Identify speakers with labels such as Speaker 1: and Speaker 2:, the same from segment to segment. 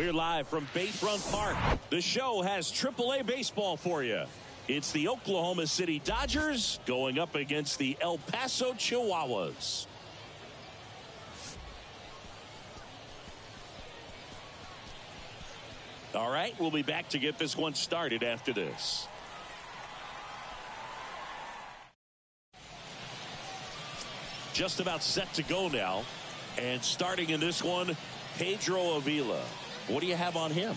Speaker 1: We're live from Bayfront Park. The show has AAA baseball for you. It's the Oklahoma City Dodgers going up against the El Paso Chihuahuas. All right, we'll be back to get this one started after this. Just about set to go now. And starting in this one, Pedro Avila. What do you have on him?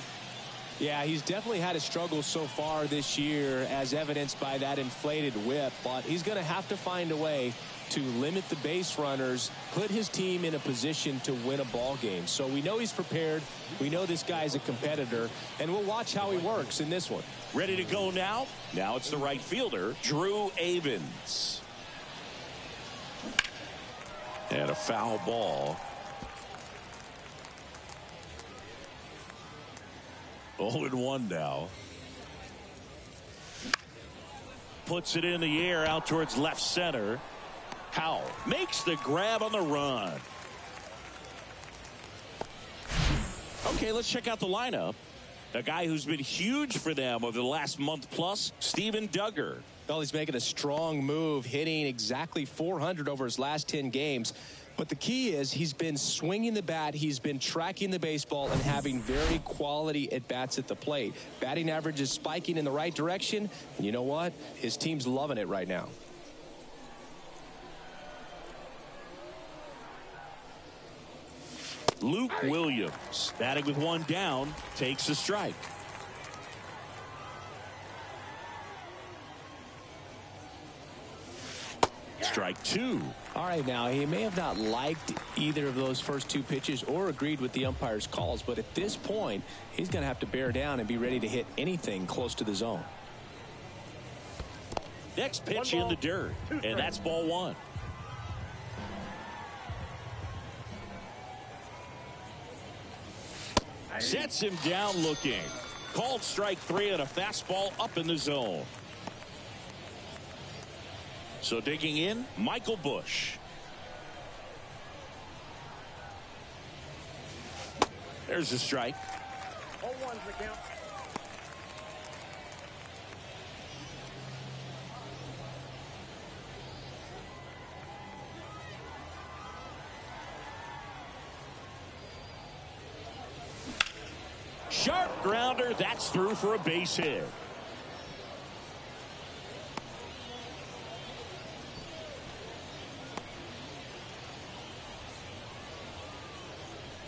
Speaker 2: Yeah, he's definitely had a struggle so far this year, as evidenced by that inflated whip. But he's going to have to find a way to limit the base runners, put his team in a position to win a ball game. So we know he's prepared. We know this guy's a competitor, and we'll watch how he works in this one.
Speaker 1: Ready to go now? Now it's the right fielder, Drew Avins. And a foul ball. 0-1 now. Puts it in the air out towards left center. Howell makes the grab on the run. Okay, let's check out the lineup. A guy who's been huge for them over the last month plus, Steven Duggar.
Speaker 2: Well, he's making a strong move, hitting exactly 400 over his last 10 games. But the key is he's been swinging the bat, he's been tracking the baseball, and having very quality at-bats at the plate. Batting average is spiking in the right direction, and you know what? His team's loving it right now.
Speaker 1: Luke Williams, batting with one down, takes a strike. Strike two.
Speaker 2: All right, now he may have not liked either of those first two pitches or agreed with the umpire's calls, but at this point he's going to have to bear down and be ready to hit anything close to the zone.
Speaker 1: Next pitch in the dirt, and that's ball one. Sets him down looking. Called strike three and a fastball up in the zone. So digging in, Michael Bush. There's a strike.
Speaker 3: 0-1's the count.
Speaker 1: Sharp grounder, that's through for a base hit.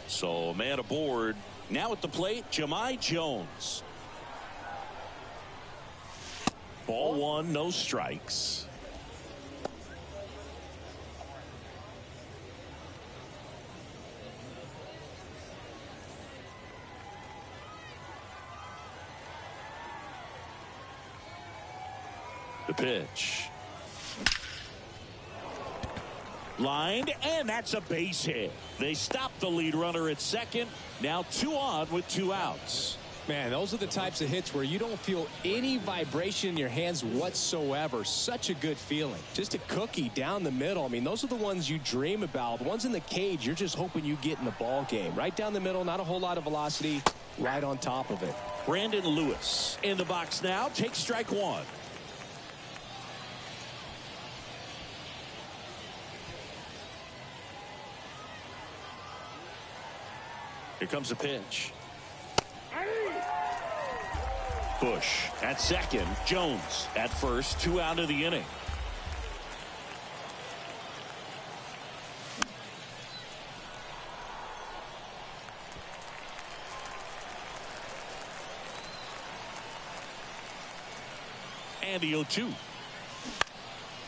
Speaker 1: So a man aboard. Now at the plate, Jahmai Jones. Ball one, no strikes. The pitch. Lined, and that's a base hit. They stop the lead runner at second. Now 2 on with 2 outs.
Speaker 2: Man, those are the types of hits where you don't feel any vibration in your hands whatsoever. Such a good feeling. Just a cookie down the middle. I mean, those are the ones you dream about. The ones in the cage, you're just hoping you get in the ball game. Right down the middle, not a whole lot of velocity, right on top of it.
Speaker 1: Brandon Lewis in the box now, takes strike one. Here comes a pitch. Bush at second. Jones at first. 2 out of the inning. And the 0-2.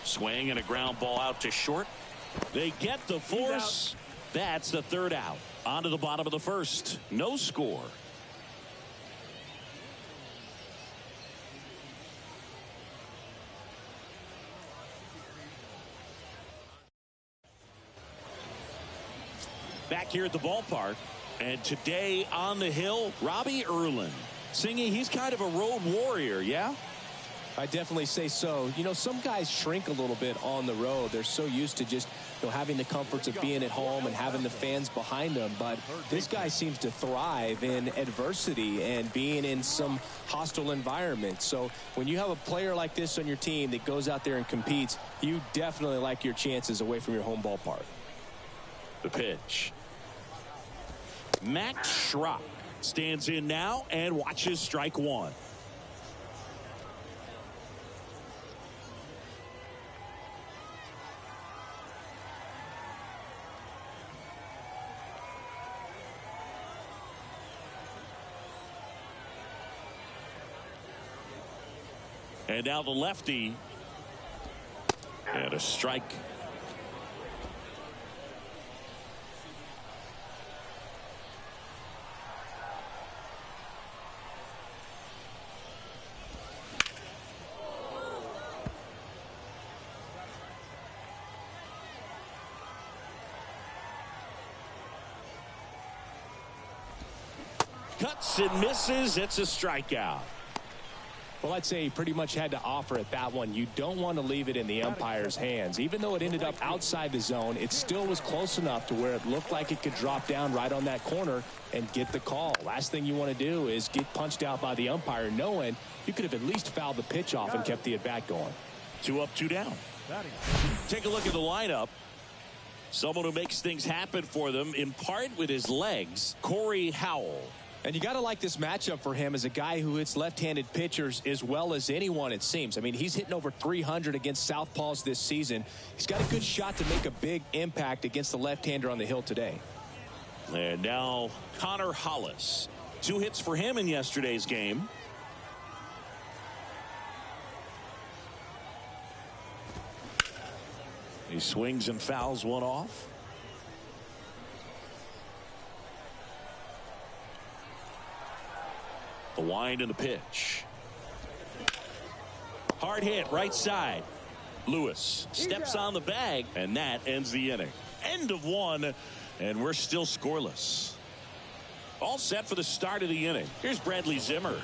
Speaker 1: Swing and a ground ball out to short. They get the force. That's the 3rd out. On to the bottom of the 1st. No score. Back here at the ballpark. And today on the hill, Robbie Erlin. Singing, he's kind of a road warrior, yeah?
Speaker 2: I definitely say so. You know, some guys shrink a little bit on the road. They're so used to just, having the comforts of being at home and having the fans behind them. But this guy seems to thrive in adversity and being in some hostile environment. So when you have a player like this on your team that goes out there and competes, you definitely like your chances away from your home ballpark.
Speaker 1: The pitch. Max Schrock stands in now and watches strike one. And now the lefty. And a strike. Cuts and misses. It's a strikeout.
Speaker 2: Well, I'd say he pretty much had to offer at that one. You don't want to leave it in the umpire's hands. Even though it ended up outside the zone, it still was close enough to where it looked like it could drop down right on that corner and get the call. Last thing you want to do is get punched out by the umpire knowing you could have at least fouled the pitch off and kept the at-bat going.
Speaker 1: 2 up, 2 down. Take a look at the lineup. Someone who makes things happen for them, in part with his legs, Corey Howell.
Speaker 2: And you got to like this matchup for him as a guy who hits left-handed pitchers as well as anyone, it seems. I mean, he's hitting over 300 against southpaws this season. He's got a good shot to make a big impact against the left-hander on the hill today.
Speaker 1: And now Connor Hollis. 2 hits for him in yesterday's game. He swings and fouls one off. The wind and the pitch. Hard hit right side. Lewis steps on the bag, and that ends the inning. End of 1, and we're still scoreless. All set for the start of the inning. Here's Bradley Zimmer.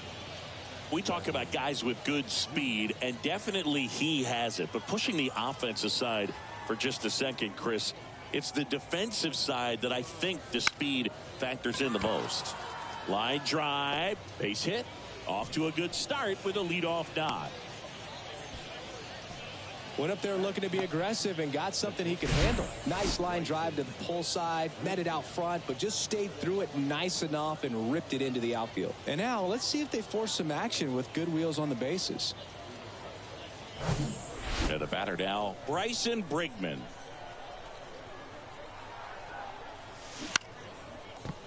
Speaker 1: We talk about guys with good speed, and definitely he has it. But pushing the offense aside for just a second, Chris, it's the defensive side that I think the speed factors in the most. Line drive, base hit, off to a good start with a leadoff nod.
Speaker 2: Went up there looking to be aggressive and got something he could handle. Nice line drive to the pull side, met it out front, but just stayed through it nice enough and ripped it into the outfield. And now let's see if they force some action with good wheels on the bases.
Speaker 1: And the batter now, Bryson Brigman.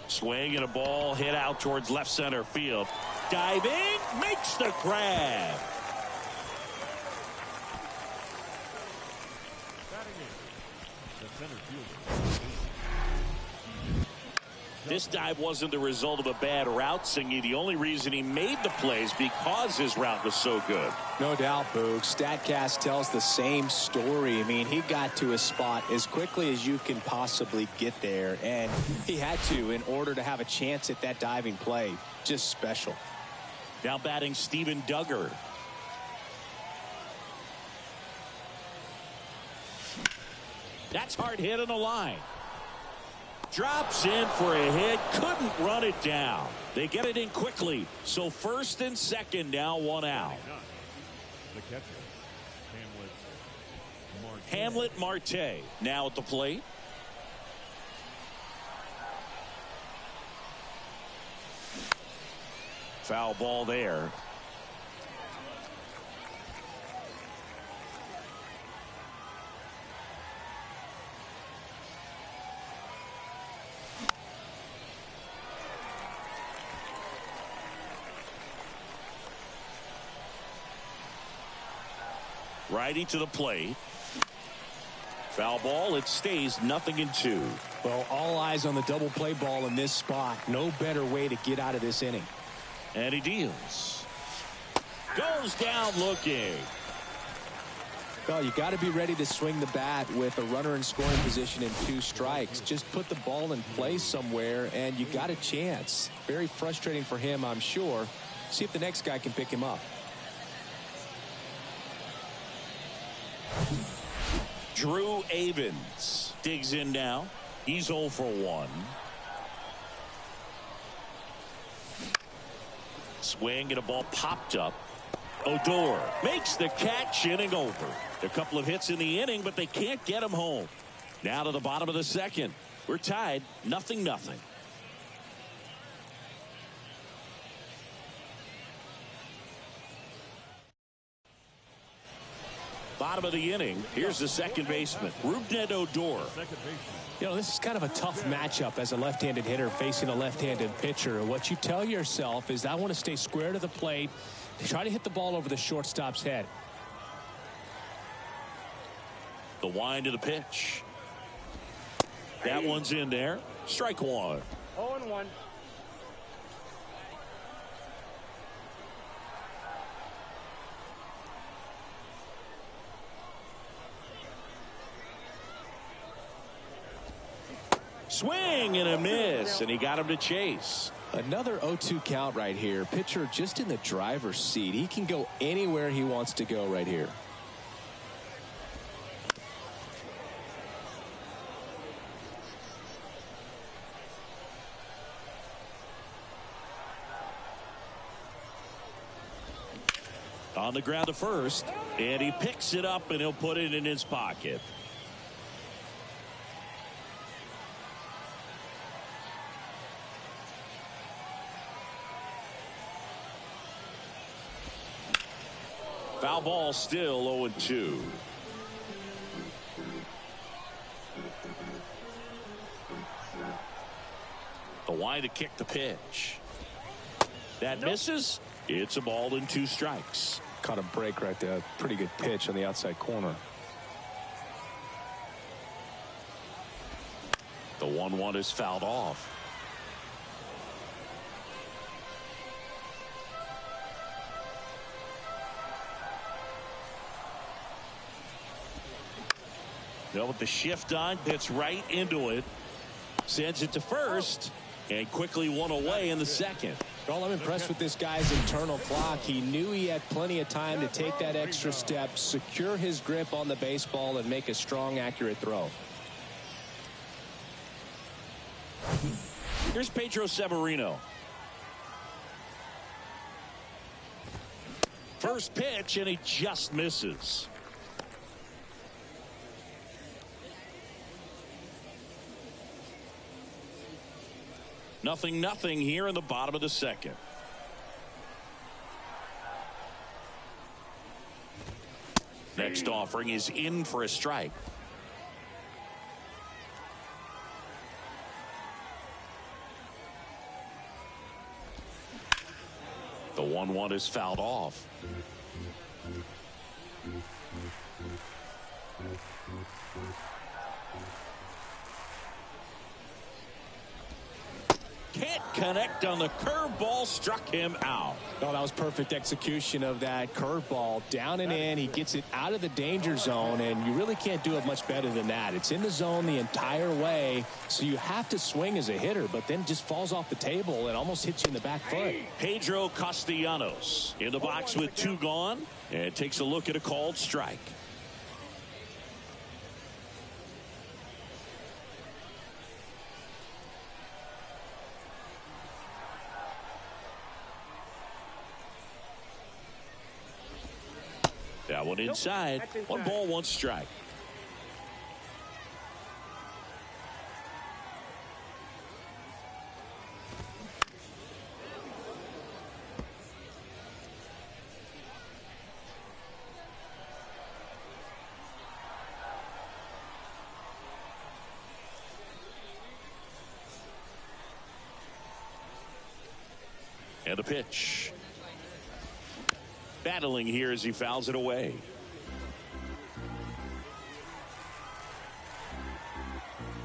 Speaker 1: Swing and a ball hit out towards left center field. Diving, makes the grab. This dive wasn't the result of a bad route, Singy. The only reason he made the plays because his route was so good.
Speaker 2: No doubt, Boog. StatCast tells the same story. I mean, he got to his spot as quickly as you can possibly get there, and he had to in order to have a chance at that diving play. Just special.
Speaker 1: Now batting Steven Duggar. That's hard hit on the line. Drops in for a hit. Couldn't run it down. They get it in quickly. So first and second now, 1 out.
Speaker 3: The catcher,
Speaker 1: Hamlet Marte now at the plate. Foul ball there. Righty to the plate. Foul ball. It stays 0-2.
Speaker 2: Well, all eyes on the double play ball in this spot. No better way to get out of this inning.
Speaker 1: And he deals. Goes down looking.
Speaker 2: Well, you got to be ready to swing the bat with a runner in scoring position and 2 strikes. Just put the ball in play somewhere and you got a chance. Very frustrating for him, I'm sure. See if the next guy can pick him up.
Speaker 1: Drew Avens digs in now. He's 0 for 1. Swing and a ball popped up. Odor makes the catch, inning over. A couple of hits in the inning, but they can't get him home. Now to the bottom of the second. We're tied 0-0. Bottom of the inning. Here's the second baseman, Rougned Odor.
Speaker 2: You know, this is kind of a tough matchup as a left-handed hitter facing a left-handed pitcher. What you tell yourself is, I want to stay square to the plate, try to hit the ball over the shortstop's head.
Speaker 1: The wind of the pitch. That one's in there. Strike one.
Speaker 4: 0-1.
Speaker 1: Swing and a miss, and he got him to chase.
Speaker 2: Another 0-2 count right here. Pitcher just in the driver's seat. He can go anywhere he wants to go right here.
Speaker 1: On the ground to first, and he picks it up, and he'll put it in his pocket. Foul ball, still 0-2. The wind to kick the pitch. That misses. It's a ball and 2 strikes.
Speaker 2: Caught a break right there. Pretty good pitch on the outside corner.
Speaker 1: The 1-1 is fouled off. Now with the shift on, hits right into it. Sends it to first. And quickly one away in the second.
Speaker 2: Well, I'm impressed with this guy's internal clock. He knew he had plenty of time to take that extra step, secure his grip on the baseball, and make a strong, accurate throw.
Speaker 1: Here's Pedro Severino. First pitch, and he just misses. Nothing here in the bottom of the second. Next offering is in for a strike. The 1-1 is fouled off. Can't connect on the curveball, struck him out.
Speaker 2: Oh, that was perfect execution of that curveball. Down and in, he gets it out of the danger zone, and you really can't do it much better than that. It's in the zone the entire way, so you have to swing as a hitter, but then just falls off the table and almost hits you in the back foot.
Speaker 1: Pedro Castellanos in the box with 2 gone, and takes a look at a called strike. That one inside. 1 ball, 1 strike. And the pitch. Battling here as he fouls it away.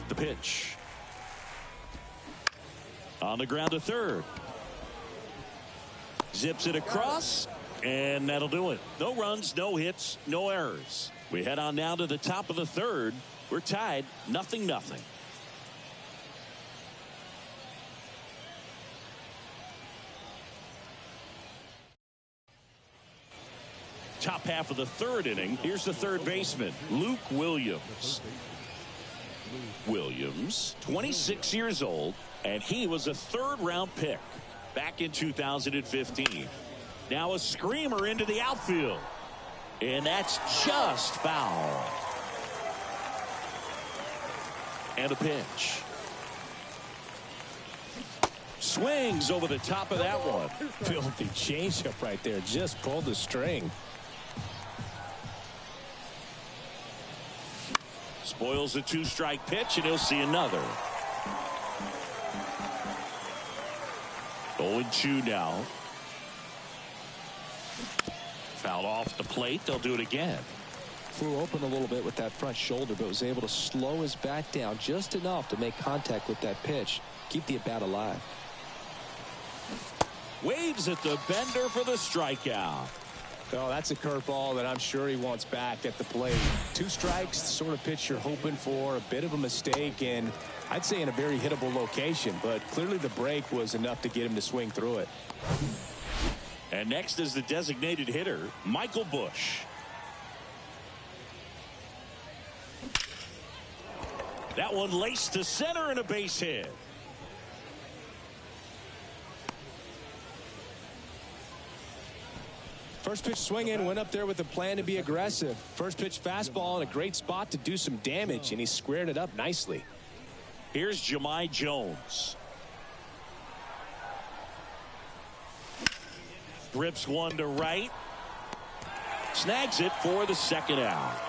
Speaker 1: The pitch. On the ground to third. Zips it across, and that'll do it. No runs, no hits, no errors. We head on now to the top of the third. We're tied 0-0. top half of the third inning. Here's the third baseman, Luke Williams. Williams, 26 years old, and he was a third-round pick back in 2015. Now a screamer into the outfield, and that's just foul. And a pitch. Swings over the top of that one.
Speaker 2: Filthy changeup right there. Just pulled the string.
Speaker 1: Spoils a two-strike pitch, and he'll see another. 0-2 now. Fouled off the plate. They'll do it again.
Speaker 4: Flew open a little bit with that front shoulder, but was able to slow his bat down just enough to make contact with that pitch. Keep the at-bat alive.
Speaker 1: Waves at the bender for the strikeout.
Speaker 2: Oh, that's a curveball that I'm sure he wants back at the plate. 2 strikes, the sort of pitch you're hoping for. A bit of a mistake, and I'd say in a very hittable location, but clearly the break was enough to get him to swing through it.
Speaker 1: And next is the designated hitter, Michael Bush. That one laced to center and a base hit.
Speaker 2: First pitch swinging, went up there with a plan to be aggressive. First pitch fastball in a great spot to do some damage, and he squared it up nicely.
Speaker 1: Here's Jahmai Jones. Rips one to right. Snags it for the second out.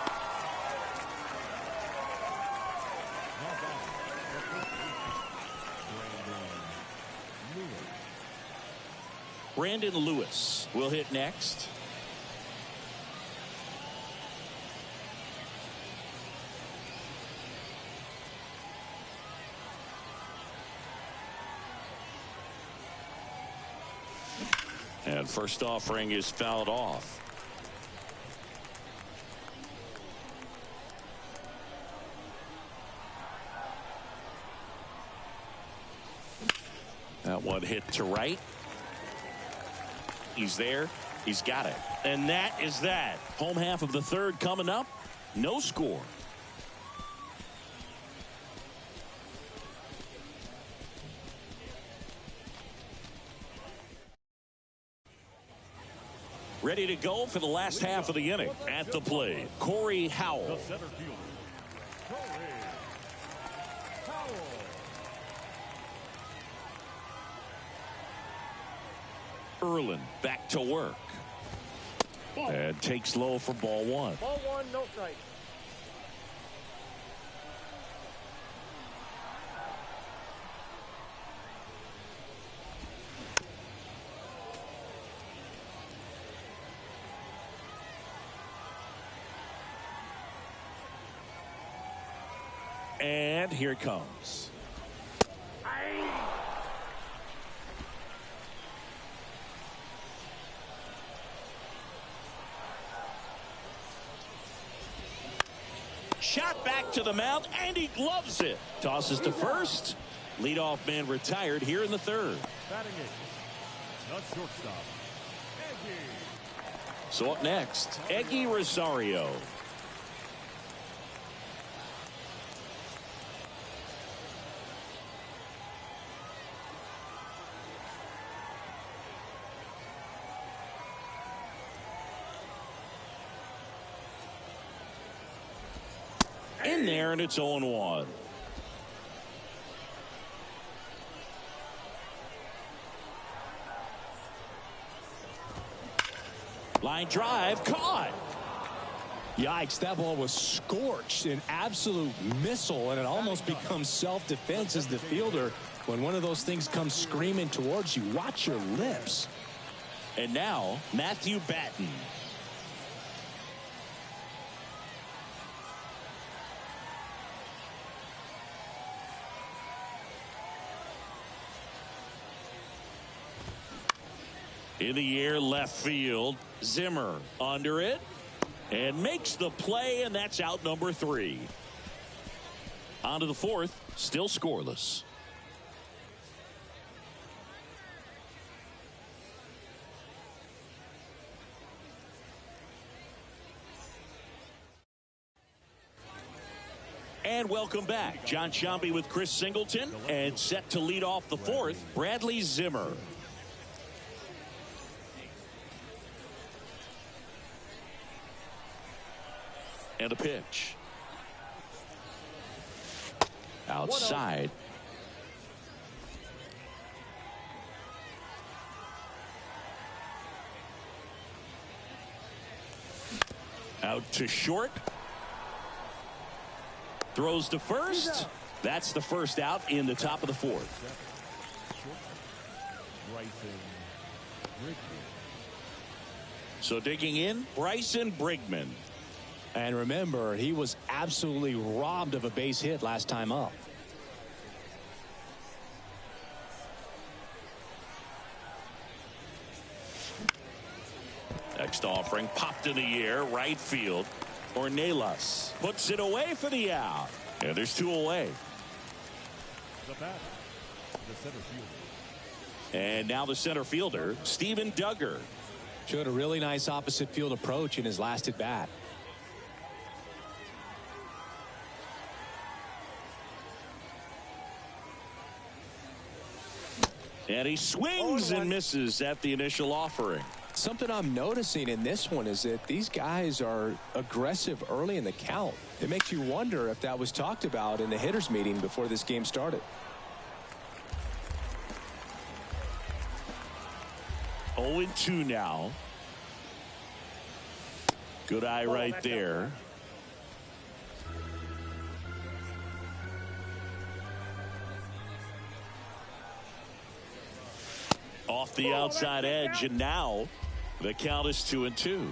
Speaker 1: Brandon Lewis will hit next. And first offering is fouled off. That one hit to right. He's there. He's got it. And that is that. Home half of the third coming up. No score. Ready to go for the last half of the inning. At the plate, Corey Howell. Erlin back to work. And takes low for ball one.
Speaker 5: Ball one, no strike.
Speaker 1: And here it comes. Shot back to the mound, and he gloves it. Tosses to first. Leadoff man retired here in the third.
Speaker 3: Batting eighth, the shortstop, Eggy.
Speaker 1: So up next, Eggy Rosario. In there, and it's 0-1. Line drive, caught.
Speaker 2: Yikes, that ball was scorched, an absolute missile, and it almost becomes self-defense as the fielder. When one of those things comes screaming towards you, watch your lips.
Speaker 1: And now, Matthew Batten. In the air, left field. Zimmer under it and makes the play, and that's out number 3. On to the fourth, still scoreless. And welcome back. John Sciambi with Chris Singleton, and set to lead off the fourth, Bradley Zimmer. And a pitch. Outside. Out to short. Throws to first. That's the first out in the top of the fourth. So digging in, Bryson Brigman.
Speaker 2: And remember, he was absolutely robbed of a base hit last time up.
Speaker 1: Next offering popped in the air, right field. Ornelas puts it away for the out. And there's two away.
Speaker 3: The batter, the center fielder.
Speaker 1: And now the center fielder, Steven Duggar.
Speaker 2: Showed a really nice opposite field approach in his last at bat.
Speaker 1: And he swings and misses at the initial offering.
Speaker 2: Something I'm noticing in this one is that these guys are aggressive early in the count. It makes you wonder if that was talked about in the hitters meeting before this game started.
Speaker 1: 0-2 now. Good eye right there. Off the outside edge, and now the count is 2-2.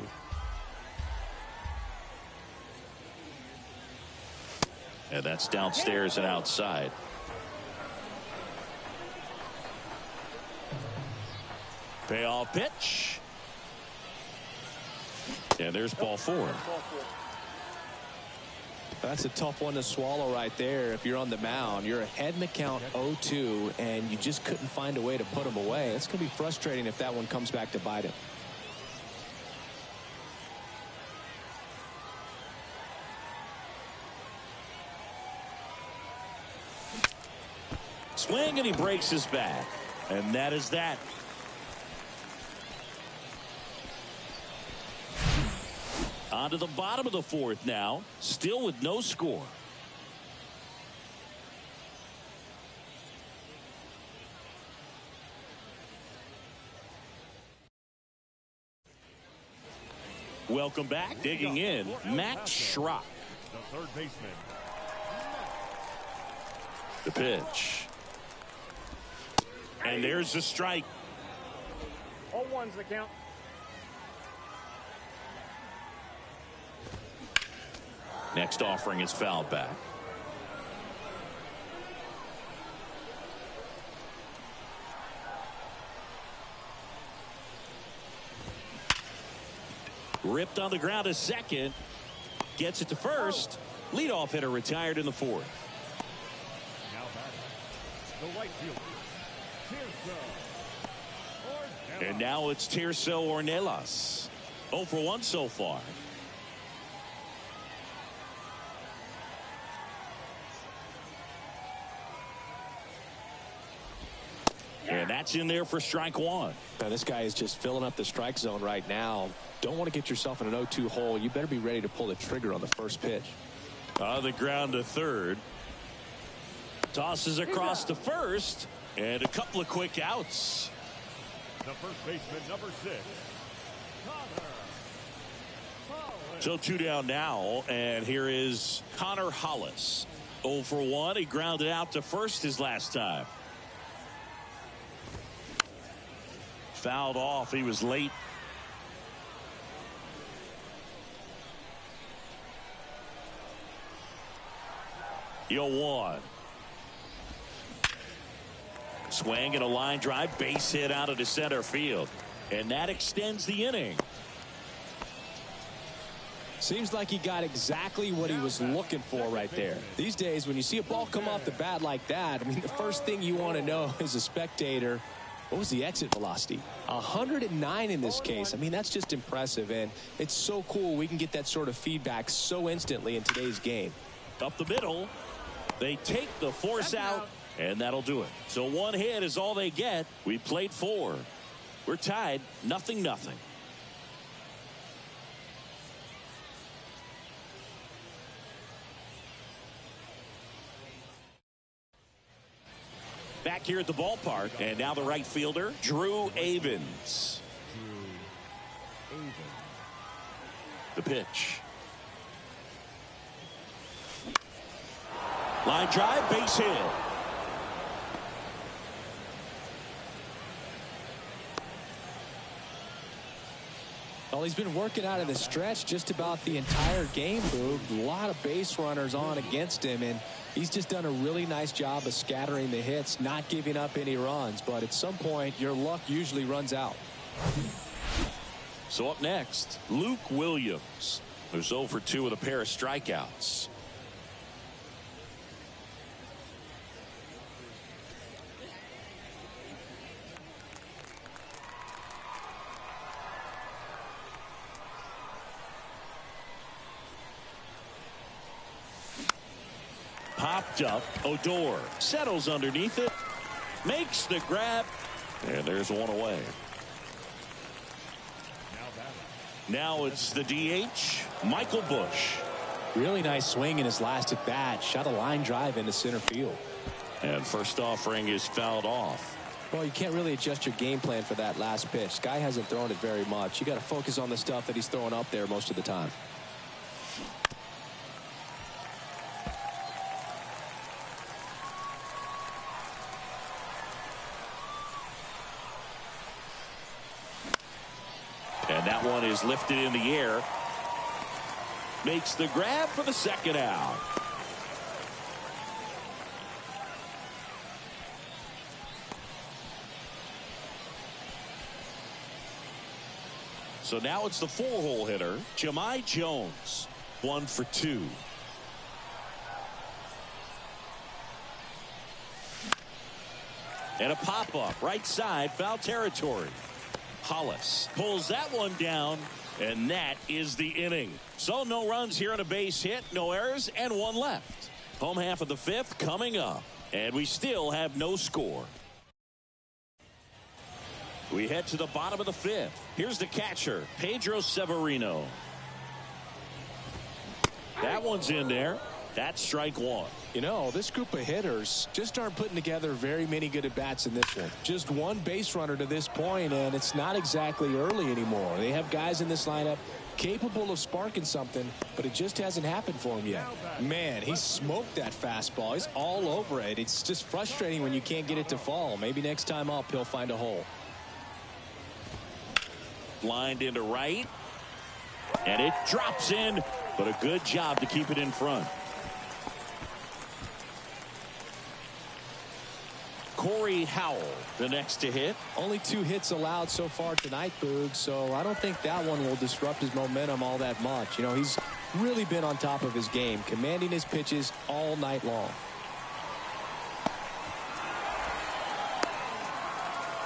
Speaker 1: And that's downstairs and outside. Payoff pitch. And there's ball four.
Speaker 2: That's a tough one to swallow right there. If you're on the mound, you're ahead in the count 0-2, and you just couldn't find a way to put him away. It's going to be frustrating if that one comes back to bite him.
Speaker 1: Swing, and he breaks his back. And that is that. On to the bottom of the fourth now, still with no score. Welcome back. Digging in, Matt Schrock.
Speaker 3: The third baseman.
Speaker 1: The pitch. And there's the strike.
Speaker 5: 0-1's the count.
Speaker 1: Next offering is fouled back. Ripped on the ground to second. Gets it to first. Leadoff hitter retired in the fourth.
Speaker 3: Now batting, the right fielder, Tirso.
Speaker 1: And now it's Tirso Ornelas. 0 for 1 so far. And that's in there for strike one.
Speaker 2: Now, this guy is just filling up the strike zone right now. Don't want to get yourself in an 0-2 hole. You better be ready to pull the trigger on the first pitch.
Speaker 1: On the ground to third. Tosses across to first. And a couple of quick outs.
Speaker 3: The first baseman, number 6.
Speaker 1: So 2 down now. And here is Connor Hollis. 0 for 1. He grounded out to first his last time. Fouled off. He was late. Yo, 1. Swing and a line drive, base hit out of the center field, and that extends the inning.
Speaker 2: Seems like he got exactly what he was looking for right there. These days, when you see a ball come off the bat like that, I mean, the first thing you want to know as a spectator, what was the exit velocity? 109 in this case. I mean, that's just impressive, and it's so cool we can get that sort of feedback so instantly in today's game.
Speaker 1: Up the middle. They take the force out, and that'll do it. So one hit is all they get. We played 4. We're tied 0-0. Back here at the ballpark, and now the right fielder, Drew Avens. The pitch. Line drive, base hit.
Speaker 4: Well, he's been working out of the stretch just about the entire game, Boog. A lot of base runners on against him, and he's just done a really nice job of scattering the hits, not giving up any runs. But at some point, your luck usually runs out.
Speaker 1: So up next, Luke Williams, who's 0 for 2 with a pair of strikeouts. Popped up. Odor settles underneath it, makes the grab, and there's one away. Now it's the DH, Michael Busch.
Speaker 2: Really nice swing in his last at bat. Shot a line drive into center field.
Speaker 1: And first offering is fouled off.
Speaker 4: Well, you can't really adjust your game plan for that last pitch. Guy hasn't thrown it very much. You got to focus on the stuff that he's throwing up there most of the time.
Speaker 1: And that one is lifted in the air. Makes the grab for the second out. So now it's the 4-hole hitter, Jahmai Jones. 1 for 2. And a pop-up right side, foul territory. Hollis pulls that one down, and that is the inning. So no runs here on a base hit, no errors, and 1 left. Home half of the 5th coming up, and we still have no score. We head to the bottom of the 5th. Here's the catcher, Pedro Severino. That one's in there. That's strike 1.
Speaker 2: You know, this group of hitters just aren't putting together very many good at-bats in this one. Just 1 base runner to this point, and it's not exactly early anymore. They have guys in this lineup capable of sparking something, but it just hasn't happened for him yet. Man, he smoked that fastball. He's all over it. It's just frustrating when you can't get it to fall. Maybe next time up, he'll find a hole.
Speaker 1: Lined into right, and it drops in, but a good job to keep it in front. Corey Howell, the next to hit.
Speaker 2: Only 2 hits allowed so far tonight, Boog, so I don't think that one will disrupt his momentum all that much. You know, he's really been on top of his game, commanding his pitches all night long.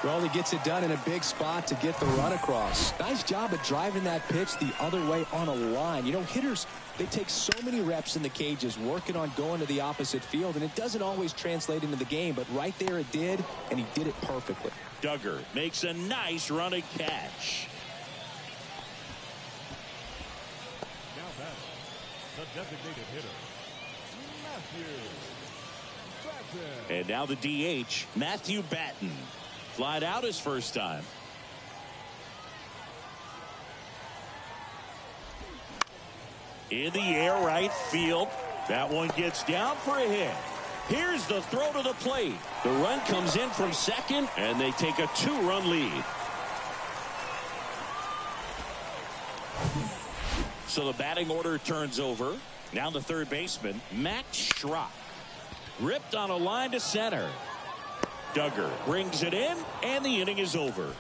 Speaker 2: Well, he gets it done in a big spot to get the run across. Nice job of driving that pitch the other way on a line. You know, hitters, they take so many reps in the cages working on going to the opposite field, and it doesn't always translate into the game, but right there it did, and he did it perfectly.
Speaker 1: Duggar makes a nice running catch.
Speaker 3: Now batting, the designated hitter, Matthew Batten.
Speaker 1: And now the DH, Matthew Batten. Flied out his first time. In the air, right field. That one gets down for a hit. Here's the throw to the plate. The run comes in from second, and they take a 2-run lead. So the batting order turns over. Now the third baseman, Max Schrock. Ripped on a line to center. Duggar brings it in, and the inning is over.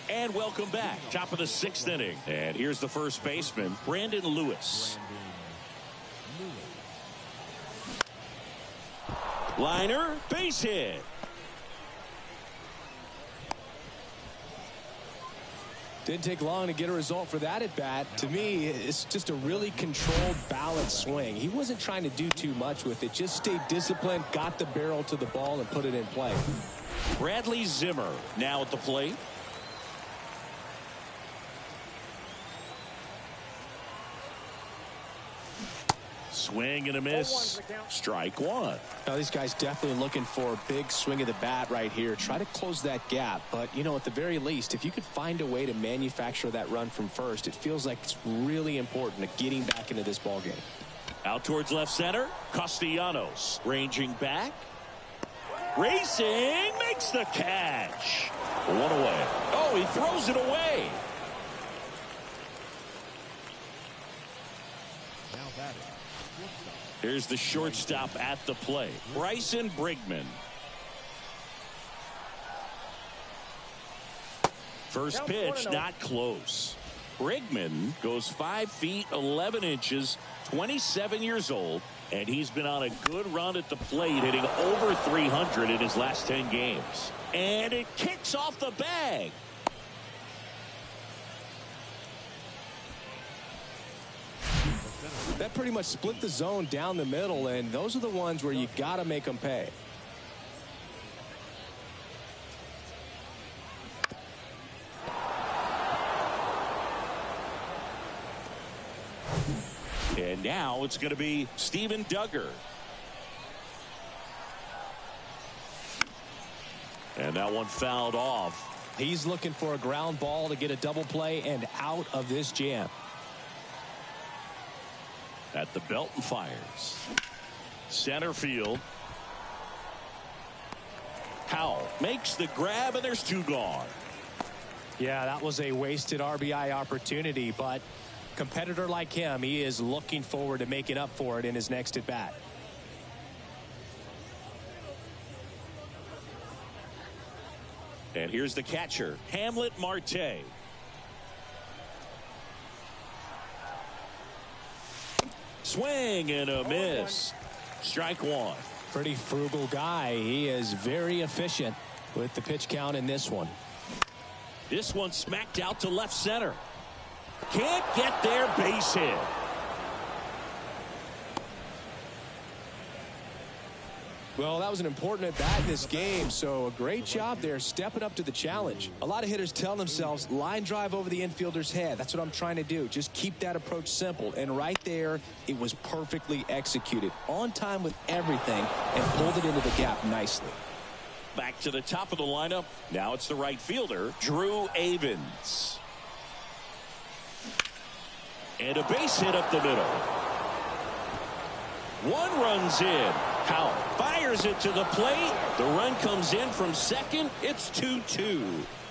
Speaker 1: And welcome back. Top of the 6th inning. And here's the first baseman, Brandon Lewis. Liner, base hit.
Speaker 2: Didn't take long to get a result for that at bat. To me, it's just a really controlled, balanced swing. He wasn't trying to do too much with it. Just stayed disciplined, got the barrel to the ball, and put it in play.
Speaker 1: Bradley Zimmer now at the plate. Swing and a miss. Strike one.
Speaker 2: Now, these guys definitely looking for a big swing of the bat right here. Try to close that gap. But, you know, at the very least, if you could find a way to manufacture that run from first, it feels like it's really important to getting back into this ball game.
Speaker 1: Out towards left center. Castellanos ranging back. Racing. Makes the catch. One away. Oh, he throws it away.
Speaker 3: Now batting.
Speaker 1: Here's the shortstop at the plate. Bryson Brigman. First pitch not close. Brigman goes 5 feet 11 inches, 27 years old, and he's been on a good run at the plate, hitting over 300 in his last 10 games. And it kicks off the bag.
Speaker 2: That pretty much split the zone down the middle, and those are the ones where you got to make them pay.
Speaker 1: And now it's going to be Steven Duggar. And that one fouled off.
Speaker 2: He's looking for a ground ball to get a double play and out of this jam.
Speaker 1: At the belt and fires. Center field. Howell makes the grab, and there's 2 gone.
Speaker 2: Yeah, that was a wasted RBI opportunity, but competitor like him, he is looking forward to making up for it in his next at bat.
Speaker 1: And here's the catcher, Hamlet Marte. Swing and a miss. Strike one.
Speaker 2: Pretty frugal guy. He is very efficient with the pitch count in this one.
Speaker 1: This one smacked out to left center. Can't get there, base hit.
Speaker 2: Well, that was an important at bat in this game, so a great job there stepping up to the challenge. A lot of hitters tell themselves line drive over the infielder's head. That's what I'm trying to do. Just keep that approach simple. And right there, it was perfectly executed. On time with everything and pulled it into the gap nicely.
Speaker 1: Back to the top of the lineup. Now it's the right fielder, Drew Avens. And a base hit up the middle. One runs in. Howell fires it to the plate. The run comes in from second. It's 2-2.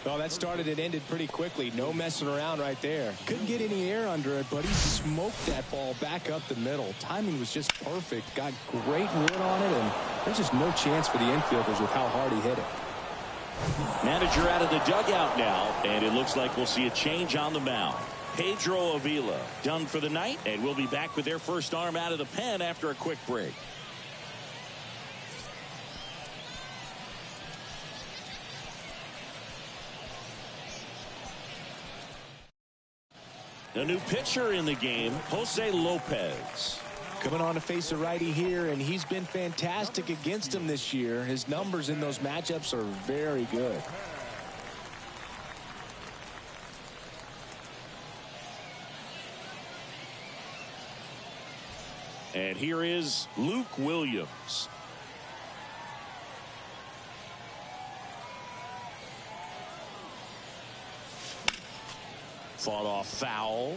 Speaker 2: Well, that started and ended pretty quickly. No messing around right there. Couldn't get any air under it, but he smoked that ball back up the middle. Timing was just perfect. Got great wood on it, and there's just no chance for the infielders with how hard he hit it.
Speaker 1: Manager out of the dugout now, and it looks like we'll see a change on the mound. Pedro Avila done for the night, and we'll be back with their first arm out of the pen after a quick break. A new pitcher in the game, Jose Lopez.
Speaker 2: Coming on to face a righty here, and he's been fantastic against him this year. His numbers in those matchups are very good.
Speaker 1: And here is Luke Williams. Fought off foul.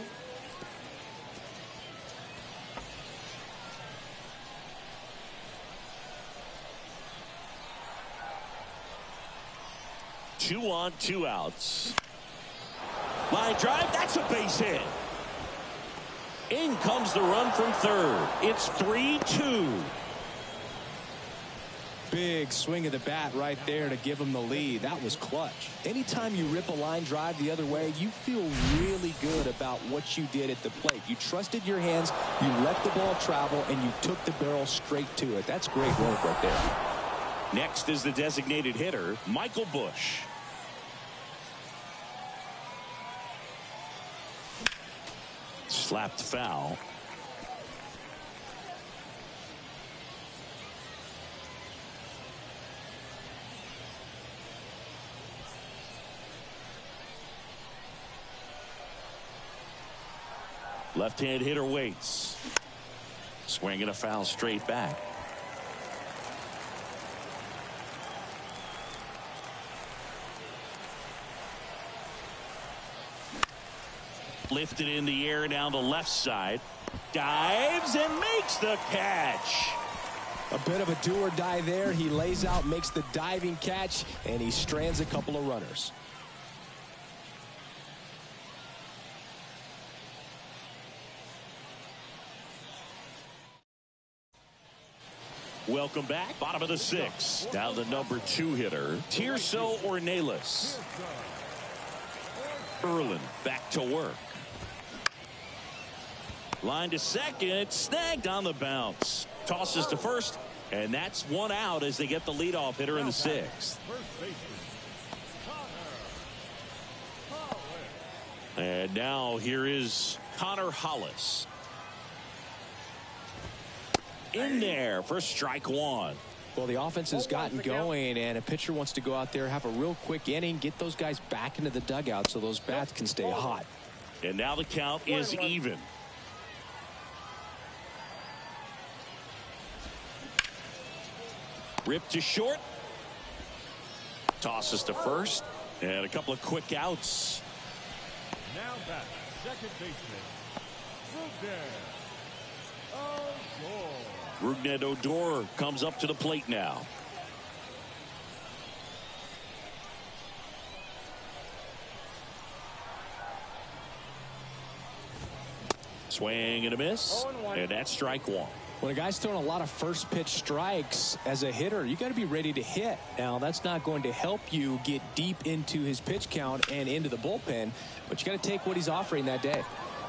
Speaker 1: Two on, 2 outs. Line drive, that's a base hit. In comes the run from third. It's 3-2.
Speaker 4: Big swing of the bat right there to give him the lead. That was clutch. Anytime you rip a line drive the other way, you feel really good about what you did at the plate. You trusted your hands, you let the ball travel, and you took the barrel straight to it. That's great work right there.
Speaker 1: Next is the designated hitter, Michael Bush. Slapped foul. Left-hand hitter waits. Swinging a foul straight back. Lifted in the air down the left side. Dives and makes the catch.
Speaker 4: A bit of a do or die there. He lays out, makes the diving catch, and he strands a couple of runners.
Speaker 1: Welcome back. Bottom of the sixth. Now the number 2 hitter, Tirso Ornelas. Erlin back to work. Line to second. Snagged on the bounce. Tosses to first. And that's one out as they get the leadoff hitter in the sixth. And now here is Connor Hollis. In there for strike one.
Speaker 4: Well, the offense has gotten going, and a pitcher wants to go out there, have a real quick inning, get those guys back into the dugout so those bats can stay hot.
Speaker 1: And now the count is even. Ripped to short. Tosses to first. And a couple of quick outs.
Speaker 3: Now back, second baseman,
Speaker 1: Rougned Odor comes up to the plate now. Swing and a miss. And that's strike one.
Speaker 4: When a guy's throwing a lot of first pitch strikes as a hitter, you got to be ready to hit. Now, that's not going to help you get deep into his pitch count and into the bullpen, but you got to take what he's offering that day.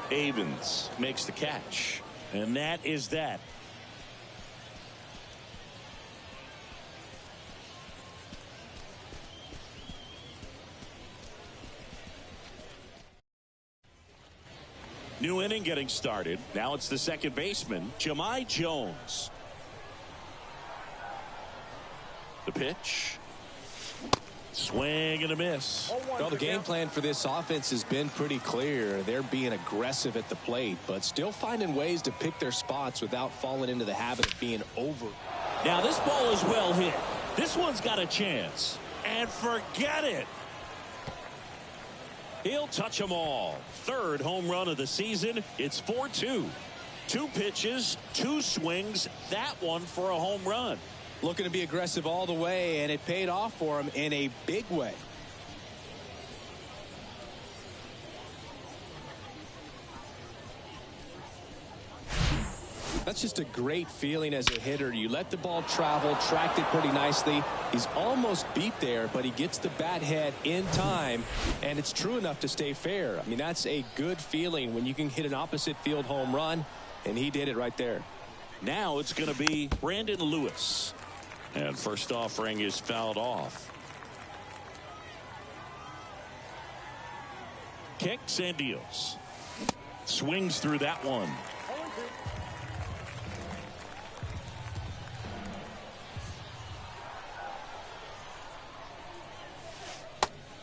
Speaker 1: Avens makes the catch. And that is that. New inning getting started. Now it's the second baseman, Jahmai Jones. The pitch. Swing and a miss.
Speaker 4: Well, the game plan for this offense has been pretty clear. They're being aggressive at the plate, but still finding ways to pick their spots without falling into the habit of being over.
Speaker 1: Now this ball is well hit. This one's got a chance. And forget it. He'll touch them all. Third home run of the season. It's 4-2. 2 pitches, 2 swings. That one for a home run.
Speaker 4: Looking to be aggressive all the way, and it paid off for him in a big way. That's just a great feeling as a hitter. You let the ball travel, tracked it pretty nicely. He's almost beat there, but he gets the bat head in time, and it's true enough to stay fair. I mean, that's a good feeling when you can hit an opposite field home run, and he did it right there.
Speaker 1: Now it's going to be Brandon Lewis. And first offering is fouled off. Kicks and deals. Swings through that one.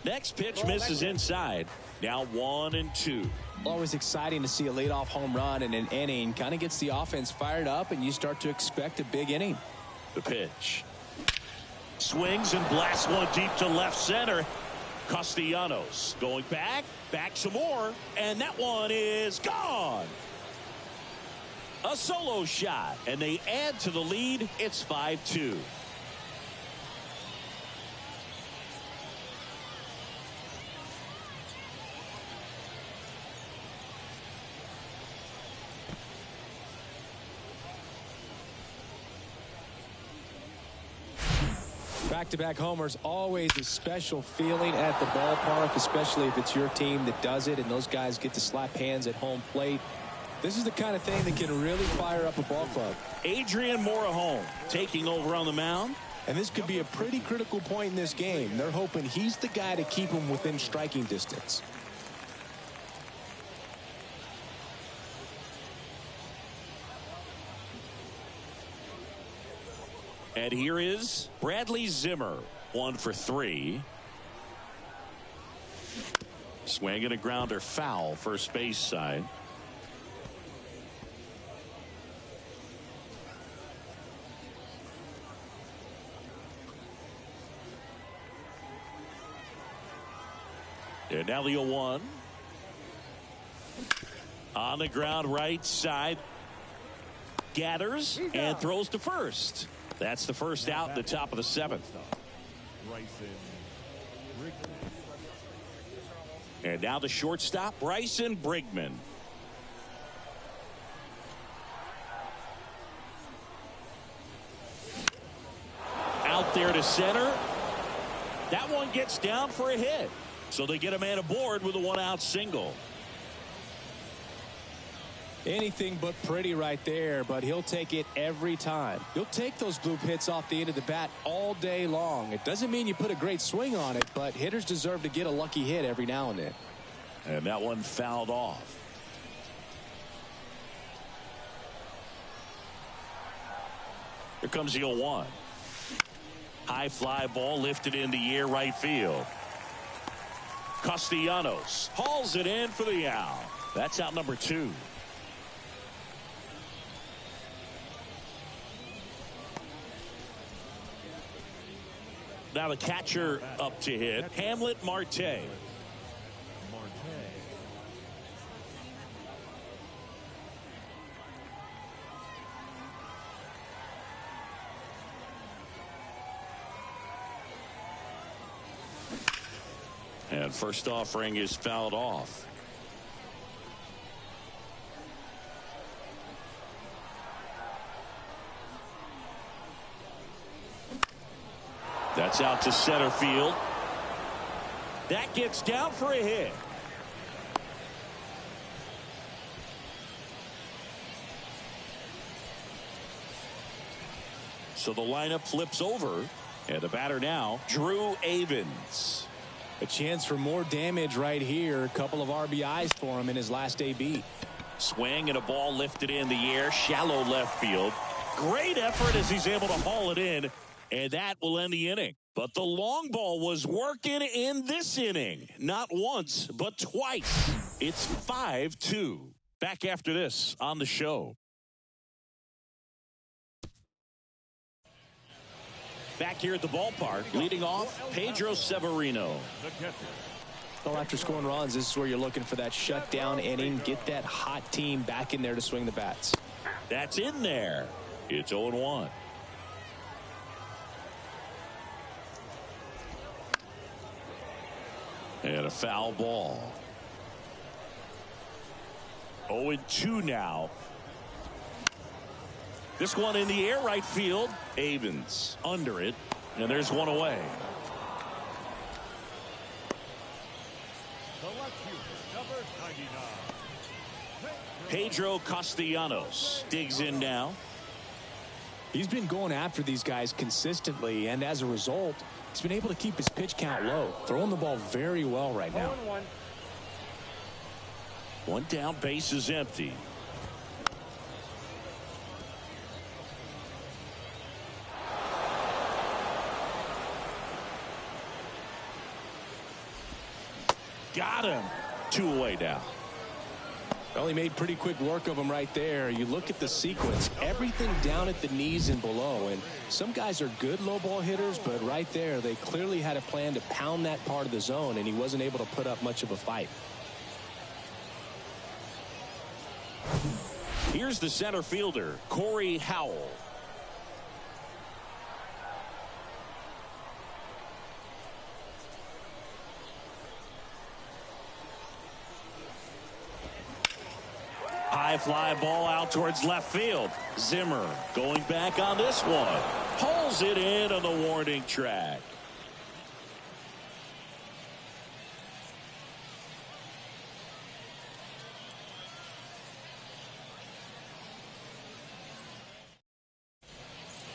Speaker 1: Next pitch misses inside. Now 1-2.
Speaker 4: Always exciting to see a leadoff home run in an inning. Kind of gets the offense fired up, and you start to expect a big inning.
Speaker 1: The pitch. Swings and blasts one deep to left center. Castellanos going back some more, and that one is gone. A solo shot, and they add to the lead. It's 5-2.
Speaker 4: Back-to-back homers, always a special feeling at the ballpark, especially if it's your team that does it and those guys get to slap hands at home plate. This is the kind of thing that can really fire up a ball club.
Speaker 1: Adrian Morejon taking over on the mound.
Speaker 4: And this could be a pretty critical point in this game. They're hoping he's the guy to keep them within striking distance.
Speaker 1: And here is Bradley Zimmer, 1 for 3. Swing and a grounder foul, first base side. And now the 0-1. On the ground, right side. Gathers and throws to first. That's the first out in the top of the 7th. And now the shortstop, Bryson Brigman. Out there to center. That one gets down for a hit. So they get a man aboard with a 1-out single.
Speaker 4: Anything but pretty right there, but he'll take it every time. He'll take those bloop hits off the end of the bat all day long. It doesn't mean you put a great swing on it, but hitters deserve to get a lucky hit every now and then.
Speaker 1: And that one fouled off. Here comes the 0-1. High fly ball lifted in the air, right field. Castellanos hauls it in for the out. That's out number 2. Now the catcher up to hit, Hamlet Marte. And first offering is fouled off. That's out to center field. That gets down for a hit. So the lineup flips over. And the batter now, Drew Avins.
Speaker 4: A chance for more damage right here. A couple of RBIs for him in his last AB.
Speaker 1: Swing and a ball lifted in the air. Shallow left field. Great effort as he's able to haul it in. And that will end the inning. But the long ball was working in this inning. Not once, but twice. It's 5-2. Back after this on the show. Back here at the ballpark, leading off, Pedro Severino.
Speaker 4: Well, after scoring runs, this is where you're looking for that shutdown inning. Get that hot team back in there to swing the bats.
Speaker 1: That's in there. It's 0-1. And a foul ball. 0-2 now. This one in the air, right field. Avins under it. And there's one away. Pedro Castellanos digs in now.
Speaker 4: He's been going after these guys consistently, and as a result, he's been able to keep his pitch count low. Throwing the ball very well right now.
Speaker 1: 1-1. One down, base is empty. Got him. 2 away now.
Speaker 4: Well, he made pretty quick work of him right there. You look at the sequence, everything down at the knees and below. And some guys are good low ball hitters, but right there, they clearly had a plan to pound that part of the zone, and he wasn't able to put up much of a fight.
Speaker 1: Here's the center fielder, Corey Howell. High fly ball out towards left field. Zimmer going back on this one. Pulls it in on the warning track.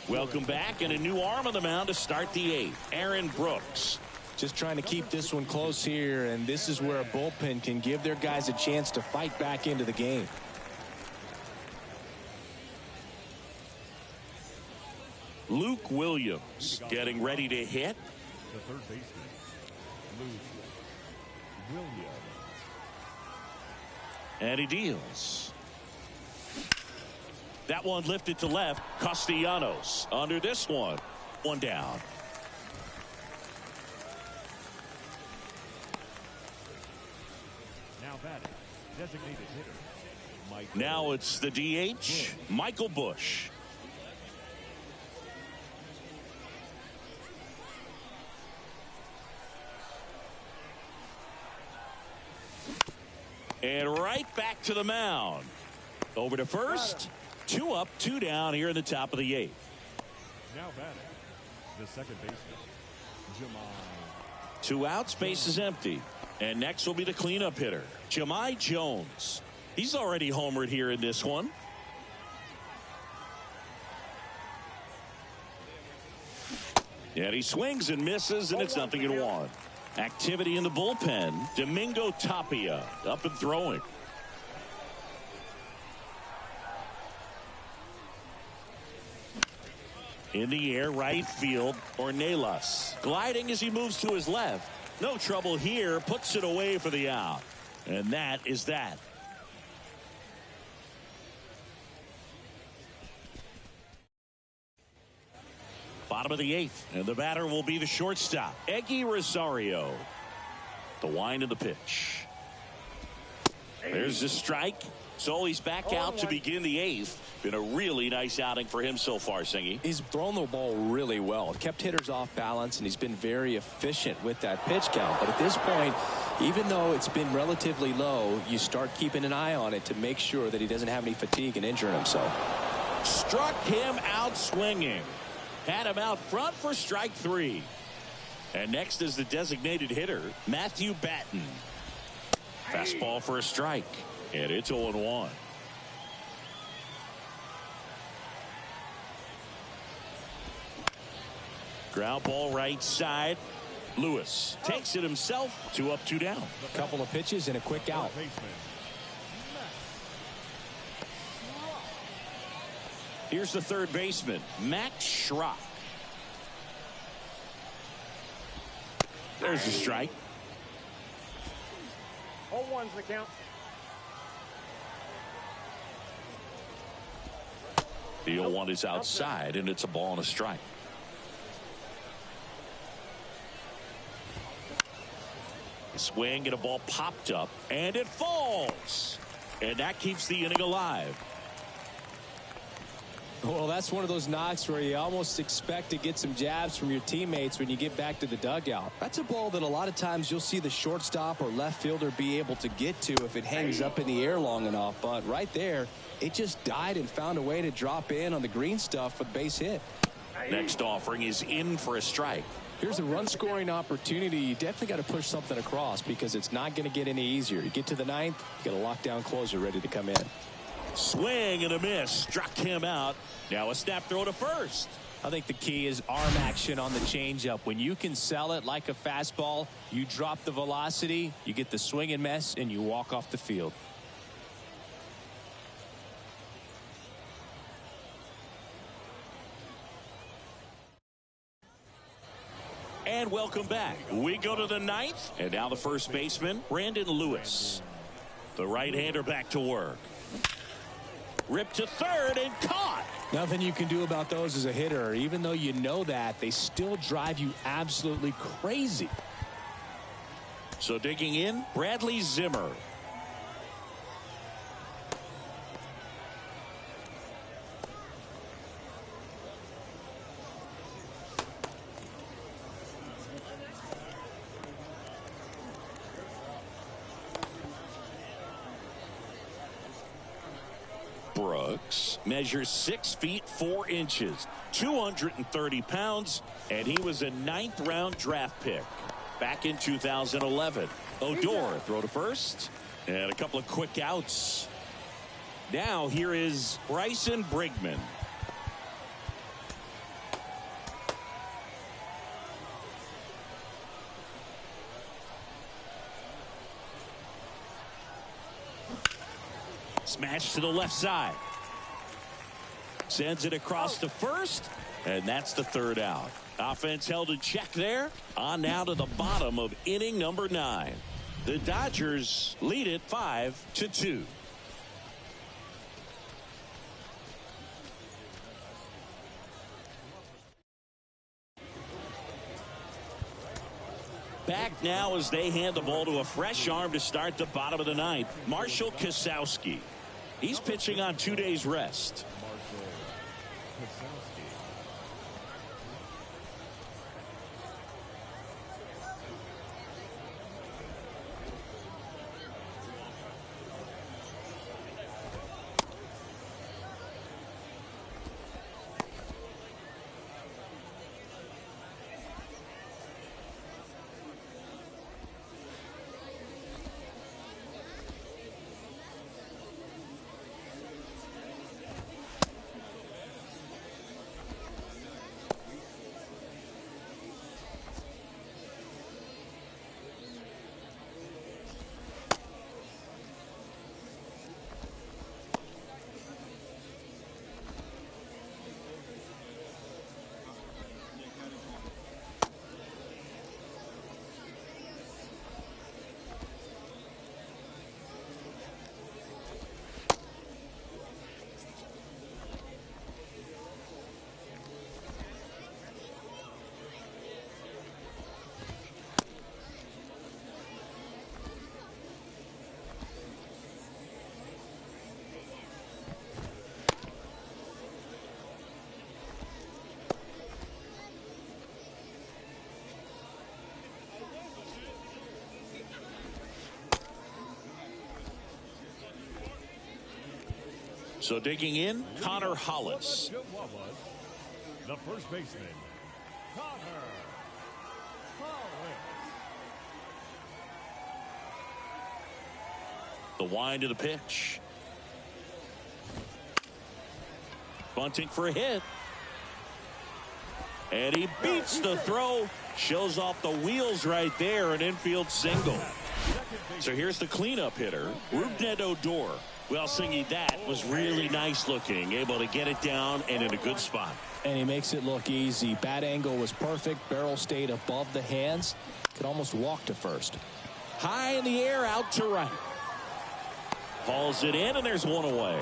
Speaker 1: Welcome back, and a new arm on the mound to start the eighth. Aaron Brooks.
Speaker 2: Just trying to keep this one close here, and this is where a bullpen can give their guys a chance to fight back into the game.
Speaker 1: Luke Williams getting ready to hit.
Speaker 3: The third baseman, Luke Williams.
Speaker 1: And he deals. That one lifted to left. Castellanos under this one. One down.
Speaker 3: Now batting, designated hitter, Michael.
Speaker 1: Now it's the DH, Michael Busch. And right back to the mound. Over to first. 2 up, 2 down here in the top of the eighth.
Speaker 3: Now batting, the second baseman, Jemai.
Speaker 1: 2 outs, base is empty. And next will be the cleanup hitter, Jemai Jones. He's already homered here in this one. And he swings and misses, and it's 0-1. Activity in the bullpen. Domingo Tapia up and throwing. In the air, right field, Ornelas. Gliding as he moves to his left. No trouble here. Puts it away for the out. And that is that. Bottom of the eighth. And the batter will be the shortstop, Eggy Rosario. The wind of the pitch. There's the strike. So he's back out to begin the eighth. Been a really nice outing for him so far, Singy.
Speaker 2: He's thrown the ball really well. Kept hitters off balance, and he's been very efficient with that pitch count. But at this point, even though it's been relatively low, you start keeping an eye on it to make sure that he doesn't have any fatigue and injuring himself.
Speaker 1: Struck him out swinging. Had him out front for strike 3. And next is the designated hitter, Matthew Batten. Fastball for a strike. And it's 0-1. Ground ball right side. Lewis takes it himself. 2 up, 2 down.
Speaker 2: A couple of pitches and a quick out.
Speaker 1: Here's the third baseman, Max Schrock. There's the strike.
Speaker 5: 0-1's the count.
Speaker 1: The 0-1 is outside, and it's a ball and a strike. A swing and a ball popped up, and it falls. And that keeps the inning alive.
Speaker 2: Well, that's one of those knocks where you almost expect to get some jabs from your teammates when you get back to the dugout. That's a ball that a lot of times you'll see the shortstop or left fielder be able to get to if it hangs up in the air long enough. But right there, it just died and found a way to drop in on the green stuff for the base hit.
Speaker 1: Next offering is in for a strike.
Speaker 2: Here's a run scoring opportunity. You definitely got to push something across because it's not going to get any easier. You get to the ninth, you got a lockdown closer ready to come in.
Speaker 1: Swing and a miss. Struck him out. Now a snap throw to first.
Speaker 2: I think the key is arm action on the changeup. When you can sell it like a fastball, you drop the velocity, you get the swing and miss, and you walk off the field.
Speaker 1: And welcome back. We go to the ninth, and now the first baseman, Brandon Lewis. The right-hander back to work. Ripped to third and caught.
Speaker 2: Nothing you can do about those as a hitter. Even though you know that, they still drive you absolutely crazy.
Speaker 1: So digging in, Bradley Zimmer. Brooks measures 6 feet 4 inches, 230 pounds, and he was a 9th round draft pick back in 2011. Odor throw to first, and a couple of quick outs. Now here is Bryson Brigman. Smash to the left side. Sends it across to first, and that's the 3rd out. Offense held in check there. On now to the bottom of inning number 9. The Dodgers lead it 5-2. Back now as they hand the ball to a fresh arm to start the bottom of the 9th. Marshall Kasowski. He's pitching on 2 days rest. So digging in, Connor Hollis.
Speaker 3: The first baseman, Connor Hollis.
Speaker 1: The wind of the pitch. Bunting for a hit. And he beats the throw. Shows off the wheels right there. An infield single. So here's the cleanup hitter, Rougned Odor. Well, Singy, that was really nice looking. Able to get it down and in a good spot.
Speaker 4: And he makes it look easy. Bat angle was perfect. Barrel stayed above the hands. Could almost walk to first.
Speaker 1: High in the air, out to right. Hauls it in, and there's one away.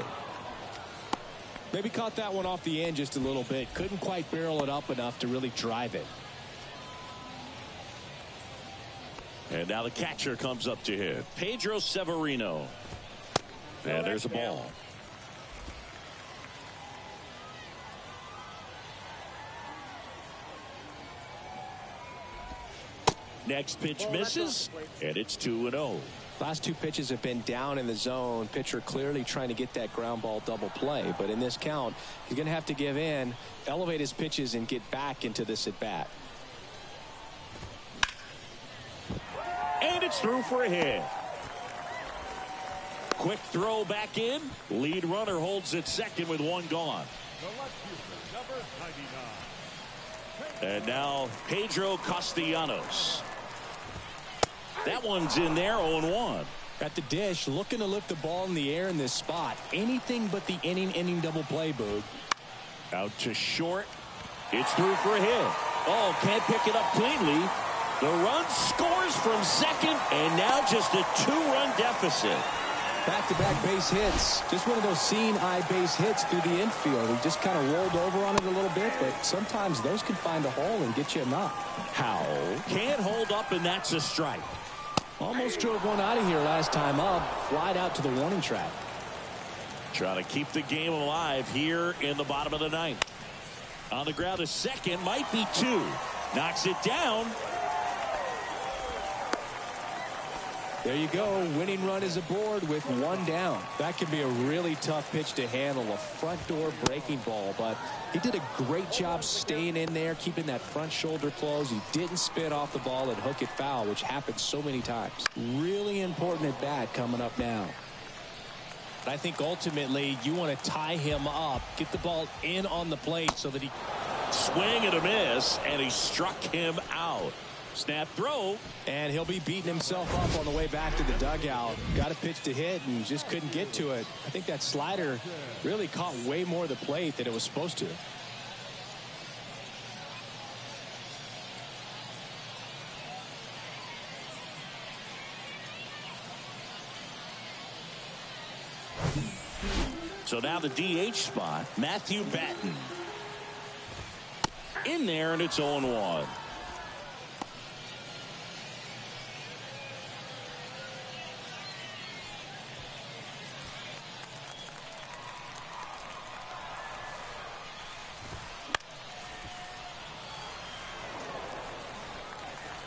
Speaker 4: Maybe caught that one off the end just a little bit. Couldn't quite barrel it up enough to really drive it.
Speaker 1: And now the catcher comes up to hit. Pedro Severino. And there's a ball. Next pitch misses, and it's 2-0.
Speaker 4: Last 2 pitches have been down in the zone. Pitcher clearly trying to get that ground ball double play. But in this count, he's going to have to give in, elevate his pitches, and get back into this at bat.
Speaker 1: And it's through for a hit. Quick throw back in. Lead runner holds at second with one gone.
Speaker 3: Number 99.
Speaker 1: And now Pedro Castellanos. That one's in there, 0-1.
Speaker 4: At the dish, looking to lift the ball in the air in this spot. Anything but the inning double play, Boog.
Speaker 1: Out to short. It's through for a hit. Oh, can't pick it up cleanly. The run scores from second, and now just a 2-run deficit.
Speaker 4: Back-to-back base hits. Just one of those seeing-eye base hits through the infield. He just kind of rolled over on it a little bit, but sometimes those can find a hole and get you a knock.
Speaker 1: Howell can't hold up, and that's a strike.
Speaker 4: Almost drove one out of here last time up. Flied out to the warning track.
Speaker 1: Trying to keep the game alive here in the bottom of the 9th. On the ground, a second, might be 2. Knocks it down.
Speaker 4: There you go. Winning run is aboard with one down. That can be a really tough pitch to handle, a front door breaking ball, but he did a great job staying in there, keeping that front shoulder closed. He didn't spin off the ball and hook it foul, which happens so many times. Really important at bat coming up now.
Speaker 2: I think ultimately you want to tie him up, get the ball in on the plate so that he
Speaker 1: swing and a miss, and he struck him out. Snap throw,
Speaker 4: and he'll be beating himself up on the way back to the dugout. Got a pitch to hit and just couldn't get to it. I think that slider really caught way more of the plate than it was supposed to.
Speaker 1: So now the DH spot, Matthew Batten. In there, and it's 0-1.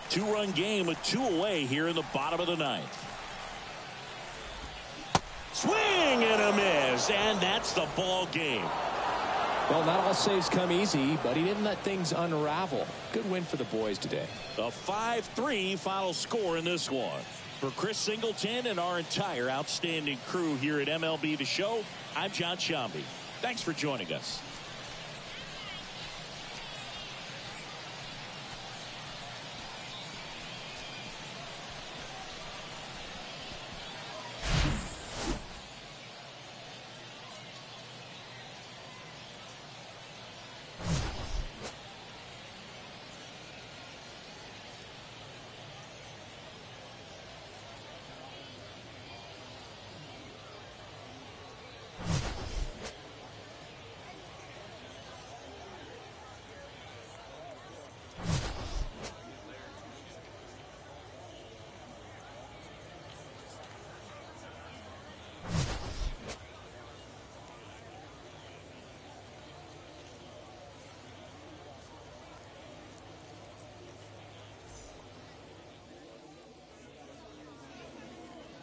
Speaker 1: Two-run game with 2 away here in the bottom of the 9th. Swing and a miss, and that's the ball game.
Speaker 4: Well, not all saves come easy, but he didn't let things unravel. Good win for the boys today.
Speaker 1: A 5-3 final score in this one. For Chris Singleton and our entire outstanding crew here at MLB The Show, I'm John Shambi. Thanks for joining us.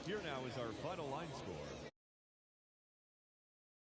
Speaker 3: Here now is our final line score.